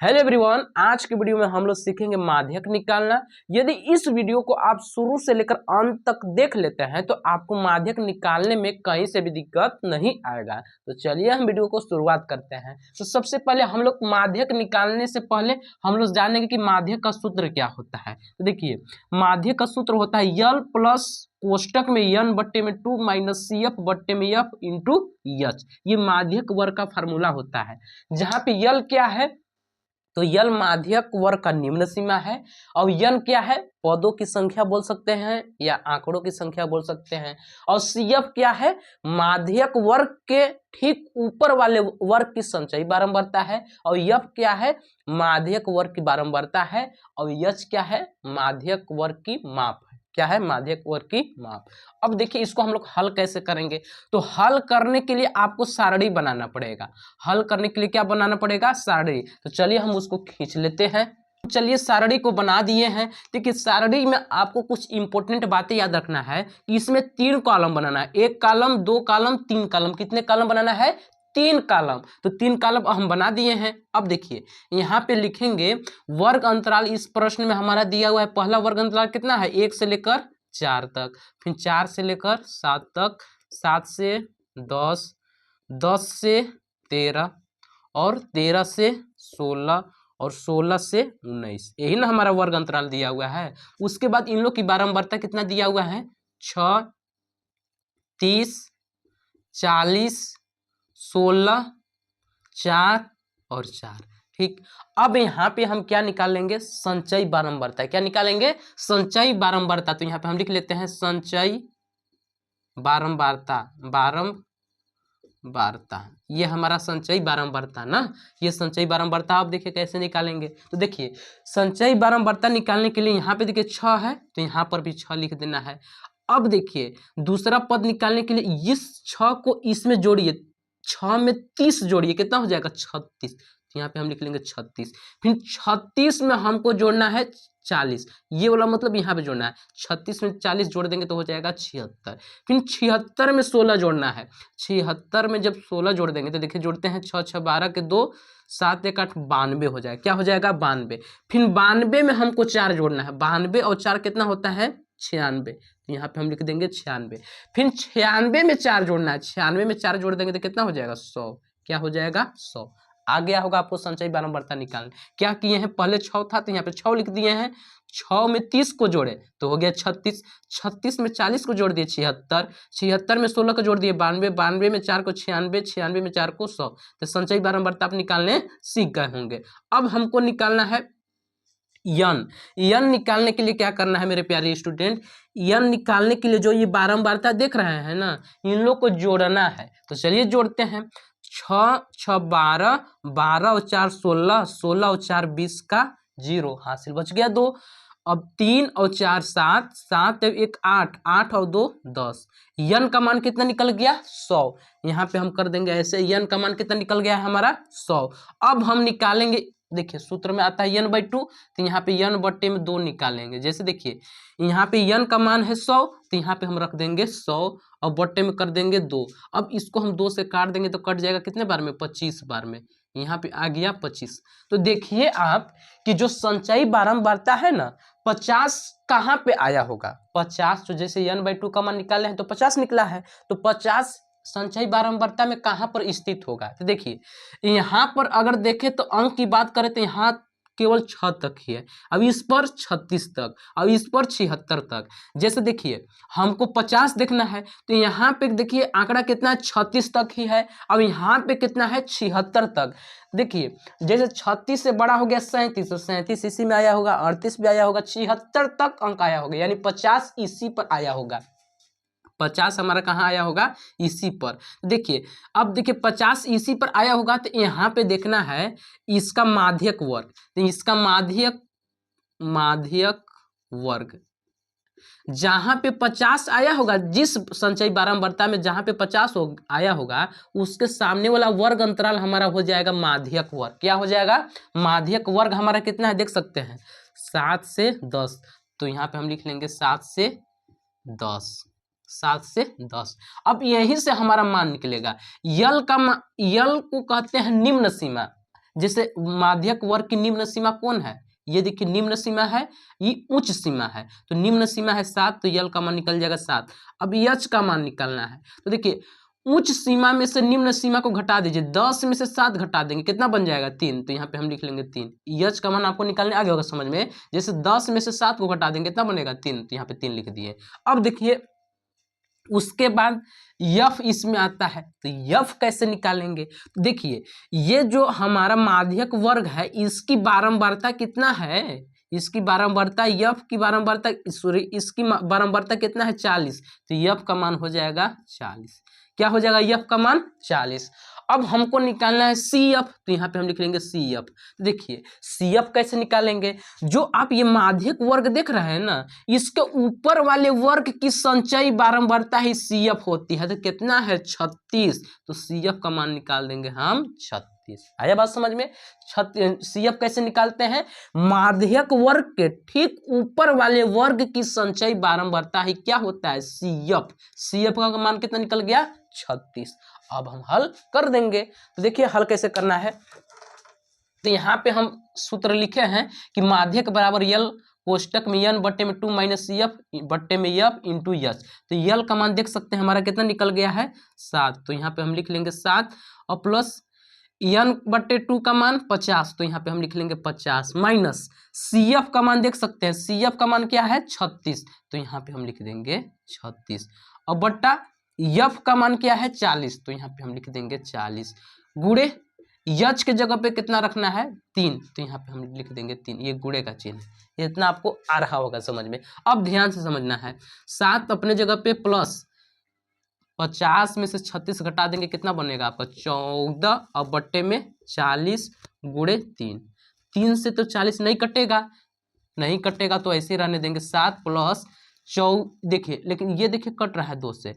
Hello everyone, आज की video में हम लोग सीखेंगे माध्यक निकालना। यदि इस वीडियो को आप शुरू से लेकर अंत तक देख लेते हैं तो आपको माध्यक निकालने में कहीं से भी दिक्कत नहीं आएगा। तो चलिए हम वीडियो को शुरुआत करते हैं। तो सबसे पहले हम लोग माध्यक निकालने से पहले हम लोग जानेंगे कि माध्यक का सूत्र क्या होता है। तो देखिए, माध्यक का सूत्र होता है यल प्लस कोष्टक में n बट्टे में 2 माइनस सी एफ बट्टे में f इंटू एच। ये माध्यक वर्ग का फार्मूला होता है, जहाँ पे यल क्या है तो यल माध्यक वर्ग का निम्न सीमा है और यन क्या है, पदों की संख्या बोल सकते हैं या आंकड़ों की संख्या बोल सकते हैं। और सीएफ क्या है, माध्यक वर्ग के ठीक ऊपर वाले वर्ग की संचयी बारंबारता है। और यफ क्या है, माध्यक वर्ग की बारंबारता है। और यच क्या है, माध्यक वर्ग की माप है। क्या है, माध्यक वर्ग की माप। अब देखिए इसको हम लोग हल कैसे करेंगे। तो हल करने के लिए आपको सारणी बनाना पड़ेगा। हल करने के लिए क्या बनाना पड़ेगा, सारणी। तो चलिए हम उसको खींच लेते हैं। चलिए सारणी को बना दिए हैं। देखिए सारणी में आपको कुछ इंपॉर्टेंट बातें याद रखना है कि इसमें 3 कॉलम बनाना है। 1 कॉलम, 2 कॉलम, 3 कॉलम। कितने कॉलम बनाना है, 3 कॉलम। तो 3 कॉलम हम बना दिए हैं। अब देखिए यहाँ पे लिखेंगे वर्ग अंतराल। इस प्रश्न में हमारा दिया हुआ है पहला वर्ग अंतराल कितना है, 1 से लेकर 4 तक, फिर 4 से लेकर 7 तक, 7 से 10, 10 से 13 और 13 से 16 और 16 से 19। यही ना हमारा वर्ग अंतराल दिया हुआ है। उसके बाद इन लोग की बारंबारता कितना दिया हुआ है, 6, 30, 40, 16, 4 और 4। ठीक। अब यहाँ पे हम क्या निकालेंगे, संचयी बारंबारता। क्या निकालेंगे, संचयी बारंबारता। तो यहाँ पे हम लिख लेते हैं संचयी बारंबारता। बारंबारता ये हमारा संचयी बारंबारता ना। ये संचयी बारंबारता आप देखिए कैसे निकालेंगे। तो देखिए संचयी बारंबारता निकालने के लिए यहाँ पे देखिए 6 है तो यहाँ पर भी 6 लिख देना है। अब देखिए दूसरा पद निकालने के लिए इस 6 को इसमें जोड़िए, 6 में 30 जोड़िए, कितना हो जाएगा, 36। तो यहाँ पे हम लिख लेंगे 36। फिर 36 में हमको जोड़ना है 40, ये वाला मतलब यहाँ पे जोड़ना है। 36 में 40 जोड़ देंगे तो हो जाएगा 76। फिर 76 में 16 जोड़ना है। 76 में जब 16 जोड़ देंगे तो देखिए जोड़ते हैं 6 6 12 के 2, 7 1 8 92 हो जाएगा। क्या हो जाएगा, 92। फिर 92 में हमको 4 जोड़ना है। 92 और 4 कितना होता है, 96। तो यहाँ पे हम लिख देंगे 96। फिर 96 में 4 जोड़ना है। 96 में 4 जोड़ देंगे तो कितना हो जाएगा, 100। क्या हो जाएगा, 100। आ गया होगा आपको संचयी बारंबारता निकालने। क्या किए हैं, पहले 6 था तो यहाँ पे 6 लिख दिए हैं। 6 में 30 को जोड़े तो हो गया 36। 36 में 40 को जोड़ दिए 76। 76 में 16 को जोड़ दिए 92। 92 में 4 को 96। 96 में 4 को 100। तो संचयी बारंबारता आप निकालने सीख गए होंगे। अब हमको निकालना है यन। यन निकालने के लिए क्या करना है मेरे प्यारे स्टूडेंट, यन निकालने के लिए जो ये बारंबारता देख रहे हैं ना, इन लोग को जोड़ना है। तो चलिए जोड़ते हैं। 6 6 12, 12 और 4 16, 16 और 4 20 का 0, हासिल बच गया 2। अब 3 और 4 7, 7 और 1 8, 8 और 2 10। यन का मान कितना निकल गया, 100। यहाँ पे हम कर देंगे ऐसे, यन का मान कितना निकल गया है हमारा, 100। अब हम निकालेंगे, देखिए सूत्र में आता है n/2, तो यहाँ पे n बट्टे में 2 निकालेंगे। जैसे देखिए यहाँ पे n का मान है 100 तो यहाँ पे हम रख देंगे 100 और बट्टे में कर देंगे 2। अब इसको हम 2 से काट देंगे तो कट जाएगा कितने बार में, 25 बार में। यहाँ पे आ गया 25। तो देखिए आप कि जो संचयी बारंबारता है ना, 50 कहाँ पे आया होगा, 50। तो जैसे n/2 का मान निकाले हैं तो 50 निकला है। तो 50 संचयी बारंबारता में कहाँ पर स्थित होगा। तो देखिए यहाँ पर अगर देखें तो अंक की बात करें तो यहाँ केवल 6 तक ही है। अब इस पर 36 तक, अब इस पर 76 तक। जैसे देखिए हमको 50 देखना है तो यहाँ पे देखिए आंकड़ा कितना है, 36 तक ही है। अब यहाँ पे कितना है, 76 तक। देखिए जैसे 36 से बड़ा हो गया 37, तो 37 इसी में आया होगा, 38 भी आया होगा, 76 तक अंक आया होगा, यानी 50 इसी पर आया होगा। 50 हमारा कहाँ आया होगा, इसी पर। देखिए अब देखिए 50 इसी पर आया होगा तो यहाँ पे देखना है इसका माध्यक वर्ग। तो इसका माध्यक वर्ग जहाँ पे 50 आया होगा, जिस संचयी बारंबारता में जहाँ पे 50 आया होगा उसके सामने वाला वर्ग अंतराल हमारा हो जाएगा माध्यक वर्ग। क्या हो जाएगा, माध्यक वर्ग हमारा कितना है देख सकते हैं, 7 से 10। तो यहाँ पे हम लिख लेंगे 7 से 10, 7 से 10। अब यहीं से हमारा मान निकलेगा। यल को कहते हैं निम्न सीमा। जैसे माध्यक वर्ग की निम्न सीमा कौन है, ये देखिए निम्न सीमा है, ये उच्च सीमा है, तो निम्न सीमा है 7, तो यल का मान निकल जाएगा 7। अब यच का मान निकलना है, तो देखिए उच्च सीमा में से निम्न सीमा को घटा दीजिए, 10 में से 7 घटा देंगे, कितना बन जाएगा 3, तो यहाँ पे हम लिख लेंगे 3। यच का मान आपको निकालने आ गया होगा समझ में, जैसे 10 में से 7 को घटा देंगे कितना बनेगा 3, तो यहाँ पे 3 लिख दिए। अब देखिए उसके बाद यफ इसमें आता है, तो यफ कैसे निकालेंगे, देखिए ये जो हमारा माध्यक वर्ग है इसकी बारंबारता कितना है, इसकी बारंबारता यफ की बारंबारता सॉरी इसकी बारंबारता कितना है 40, तो यफ का मान हो जाएगा 40। क्या हो जाएगा यफ का मान 40। अब हमको निकालना है सी एफ, तो यहाँ पे हम लिख लेंगे सी एफ। देखिए सी एफ कैसे निकालेंगे, जो आप ये माध्यक वर्ग देख रहे हैं ना, इसके ऊपर वाले वर्ग की संचयी बारंबारता ही सी एफ होती है, तो कितना है 36, तो सी एफ का मान निकाल देंगे हम 36। आया बात समझ में। सी एफ कैसे निकालते हैं, माध्यक वर्ग के ठीक ऊपर वाले वर्ग की संचयी बारंबारता ही क्या होता है सी एफ। सी एफ का मान कितना निकल गया 36। अब हम हल कर देंगे, तो देखिए हल कैसे करना है, तो यहाँ पे हम सूत्र लिखे हैं कि माध्यक बराबर यल कोष्टक में n बट्टे में 2 माइनस सी एफ बट्टे में एफ इंटू यच, तो यल का मान देख सकते हैं हमारा कितना निकल गया है 7, तो यहाँ पे हम लिख लेंगे 7 और प्लस n बट्टे 2 का मान 50, तो यहाँ पे हम लिख लेंगे 50 माइनस सी एफ का मान देख सकते हैं, सी एफ का मान क्या है 36, तो यहाँ पे हम लिख देंगे 36 और बट्टा यफ का मान क्या है 40, तो यहाँ पे हम लिख देंगे 40 गुणे यच के जगह पे कितना रखना है 3, तो यहाँ पे हम लिख देंगे 3, ये गुणे का चिन्ह है, इतना आपको आ रहा होगा समझ में। अब ध्यान से समझना है, 7 अपने जगह पे प्लस 50 में से 36 घटा देंगे कितना बनेगा आपका 14 और बट्टे में 40 गुणे 3, 3 से तो 40 नहीं कटेगा, तो ऐसे ही रहने देंगे 7 प्लस 4, देखिए लेकिन ये देखिए कट रहा है 2 से,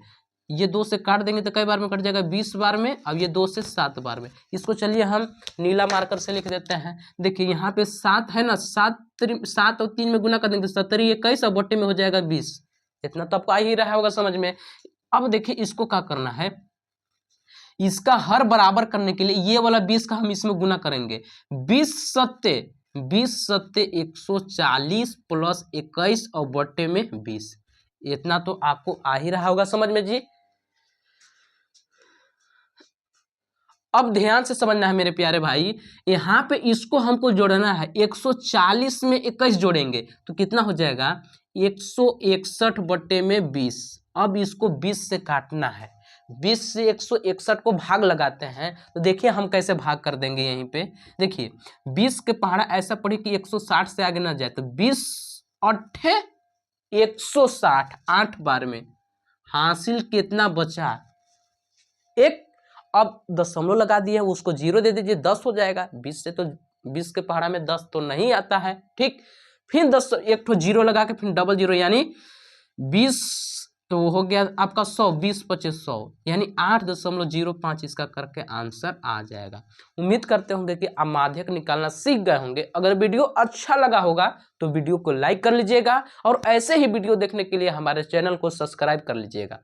ये 2 से काट देंगे तो कई बार में कट जाएगा 20 बार में, अब ये 2 से 7 बार में, इसको चलिए हम नीला मार्कर से लिख देते हैं। देखिए यहाँ पे 7 है ना, 7 और 3 में गुना कर देंगे 70 21 और बट्टे में हो जाएगा 20, इतना तो आपको आ ही रहा होगा समझ में। अब देखिए इसको क्या करना है, इसका हर बराबर करने के लिए ये वाला 20 का हम इसमें गुना करेंगे, 20 सत्ते 140 प्लस 21 और बट्टे में 20, इतना तो आपको आ ही रहा होगा समझ में जी। अब ध्यान से समझना है मेरे प्यारे भाई, यहाँ पे इसको हमको जोड़ना है, 140 में 21 जोड़ेंगे तो कितना हो जाएगा 161 बट्टे में 20। अब इसको 20 से काटना है, 20 से 161 को भाग लगाते हैं, तो देखिए हम कैसे भाग कर देंगे। यहीं पे देखिए 20 के पहाड़ा ऐसा पढ़े कि 160 से आगे ना जाए, तो 20 अट्ठे 160 8 बार में हासिल कितना बचा 1, अब दशमलव लगा दिया उसको 0 दे दीजिए 10 हो जाएगा, 20 से तो 20 के पहाड़ा में 10 तो नहीं आता है, ठीक। फिर 10 एक ठो 0 लगा के फिर डबल 0 यानी 20, तो हो गया आपका 100, 20 25 100 यानी 8.05 इसका करके आंसर आ जाएगा। उम्मीद करते होंगे कि आप माध्यक निकालना सीख गए होंगे। अगर वीडियो अच्छा लगा होगा तो वीडियो को लाइक कर लीजिएगा और ऐसे ही वीडियो देखने के लिए हमारे चैनल को सब्सक्राइब कर लीजिएगा।